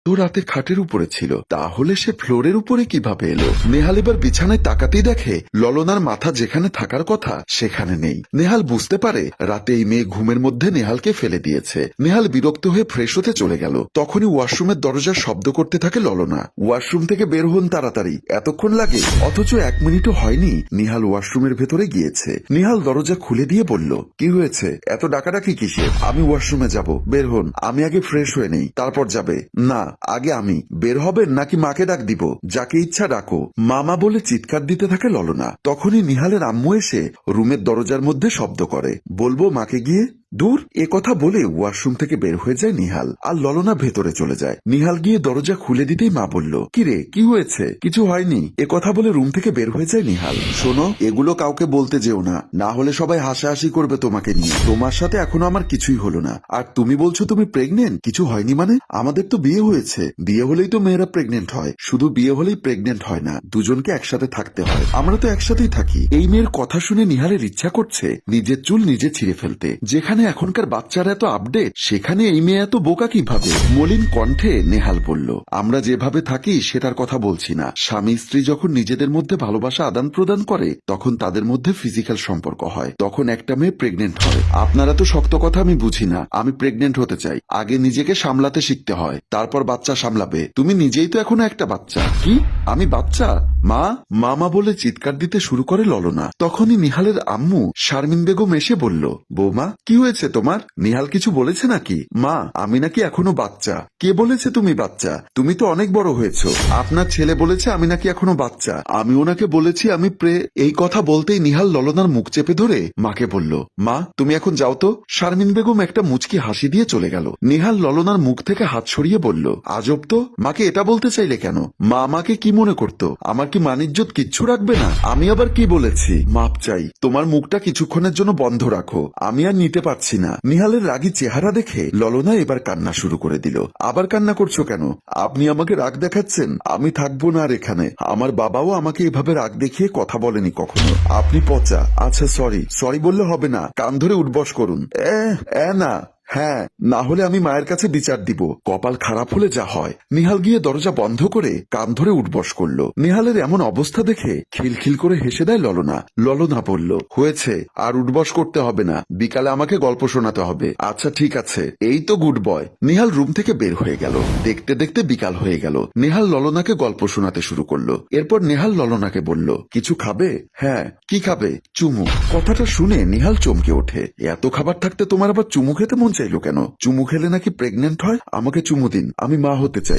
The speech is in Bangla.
তো রাতে খাটের উপরে ছিল, তাহলে সে ফ্লোরের উপরে কিভাবে এলো? নেহাল এবার বিছানায় তাকাতেই দেখে ললনার মাথা যেখানে থাকার কথা সেখানে নেই। নেহাল বুঝতে পারে রাতে এই মেয়ে ঘুমের মধ্যে নেহালকে ফেলে দিয়েছে। নেহাল বিরক্ত হয়ে ফ্রেশ হতে চলে গেল। তখনই ওয়াশরুমের দরজার শব্দ করতে থাকে ললনা। ওয়াশরুম থেকে বের হন তাড়াতাড়ি, এতক্ষণ লাগে? অথচ 1 মিনিটও হয়নি নিহাল ওয়াশরুমের ভেতরে গিয়েছে। নিহাল দরজা খুলে দিয়ে বলল, কি হয়েছে? এত ডাকাডাকি কিসের? আমি ওয়াশরুমে যাব, বের হন। আমি আগে ফ্রেশ হয়ে নেই, তারপর যাবে। না, আগে আমি। বের হবেন নাকি মাকে ডাক দিব? যাকে ইচ্ছা ডাকো। মামা বলে চিৎকার দিতে থাকে ললনা। তখনই নিহালের আম্মু এসে রুমের দরজার মধ্যে শব্দ করে, বলবো মাকে গিয়ে? দূর, এ কথা বলে ওয়াশরুম থেকে বের হয়ে যায় নিহাল, আর ললনা ভেতরে চলে যায়। নিহাল গিয়ে দরজা খুলে দিতেই মা বলল, কিরে কি হয়েছে? কিছু হয়নি, এ কথা বলে রুম থেকে বের হয়ে যায় নিহাল। শোনো, এগুলো কাউকে বলতে যেও না, না হলে সবাই হাসাহাসি করবে তোমাকে নিয়ে। তোমার সাথে এখনো আমার কিছুই হলো না, আর তুমি বলছো তুমি প্রেগনেন্ট? কিছু হয়নি মানে? আমাদের তো বিয়ে হয়েছে। বিয়ে হলেই তো মেয়েরা প্রেগনেন্ট হয়, শুধু বিয়ে হলেই প্রেগনেন্ট হয় না, দুজনকে একসাথে থাকতে হয়। আমরা তো একসাথেই থাকি। এই মেয়ের কথা শুনে নিহালের ইচ্ছা করছে নিজের চুল নিজে ছিঁড়ে ফেলতে। যেখানে এখনকার বাচ্চারা এত আপডেট, সেখানে এই মেয়ে এত বোকা কিভাবে? মলিন কণ্ঠে নেহাল বলল, আমরা যেভাবে থাকি সেটার কথা বলছি না। স্বামী স্ত্রী যখন নিজেদের মধ্যে ভালোবাসা আদান প্রদান করে, তখন তাদের মধ্যে ফিজিক্যাল সম্পর্ক হয়, তখন একটা মেয়ে প্রেগনেন্ট হয়। আপনারা তো শক্ত কথা আমি বুঝি না। আমি প্রেগনেন্ট হতে চাই, আগে নিজেকে সামলাতে শিখতে হয়, তারপর বাচ্চা সামলাবে। তুমি নিজেই তো এখনো একটা বাচ্চা। কি? আমি বাচ্চা? মা, মামা বলে চিৎকার দিতে শুরু করে ললনা। তখনই নিহালের আম্মু শারমিন বেগম এসে বলল, বৌমা কি হয়েছে তোমার? নিহাল কিছু বলেছে নাকি? মা, আমি নাকি এখনো বাচ্চা। কে বলেছে তুমি বাচ্চা? তুমি তো অনেক বড় হয়েছো। আপনার ছেলে বলেছে আমি নাকি এখনো বাচ্চা। আমি ওনাকে বলেছি আমি এই কথা বলতেই নিহাল ললনার মুখ চেপে ধরে মাকে বলল, মা তুমি এখন যাও তো। শারমিন বেগম একটা মুচকি হাসি দিয়ে চলে গেল। নিহাল ললনার মুখ থেকে হাত সরিয়ে বলল, আজব তো, মাকে এটা বলতে চাইলে কেন? মা আমাকে কি মনে করতো? আমার কি মানিজ্জত কিচ্ছু রাখবে না? আমি আবার কি বলেছি? মাপ চাই। তোমার মুখটা কিছুক্ষণের জন্য বন্ধ রাখো, আমি আর নিতে পারছি না। নিহালের রাগী চেহারা দেখে ললনা এবার কান্না শুরু করে দিল। আবার কান্না করছো কেন? আপনি আমাকে রাগ দেখাচ্ছেন? আমি থাকবো না আর এখানে। আমার বাবাও আমাকে এভাবে রাগ দেখিয়ে কথা বলেনি কখনো। আপনি পচা। আচ্ছা সরি বললে হবে না, কান ধরে উঠবস করুন। না, হ্যাঁ, না হলে আমি মায়ের কাছে বিচার দিব। কপাল খারাপ হলে যা হয়। নিহাল গিয়ে দরজা বন্ধ করে কান ধরে উঠবস করলো। নিহালের এমন অবস্থা দেখে খিলখিল করে হেসে দেয় ললনা। ললনা বলল, হয়েছে, আর উঠবস করতে হবে না, বিকালে আমাকে গল্প শোনাতে হবে। আচ্ছা ঠিক আছে। এই তো গুড বয়। নিহাল রুম থেকে বের হয়ে গেল। দেখতে দেখতে বিকাল হয়ে গেল। নেহাল ললনাকে গল্প শোনাতে শুরু করলো। এরপর নেহাল ললনাকে বলল, কিছু খাবে? হ্যাঁ। কি খাবে? চুমু। কথাটা শুনে নিহাল চমকে ওঠে। এত খাবার থাকতে তোমার আবার চুমু খেতে মন চাইলো কেন? চুমু খেলে নাকি প্রেগনেন্ট হয়? আমাকে চুমু দিন, আমি মা হতে চাই।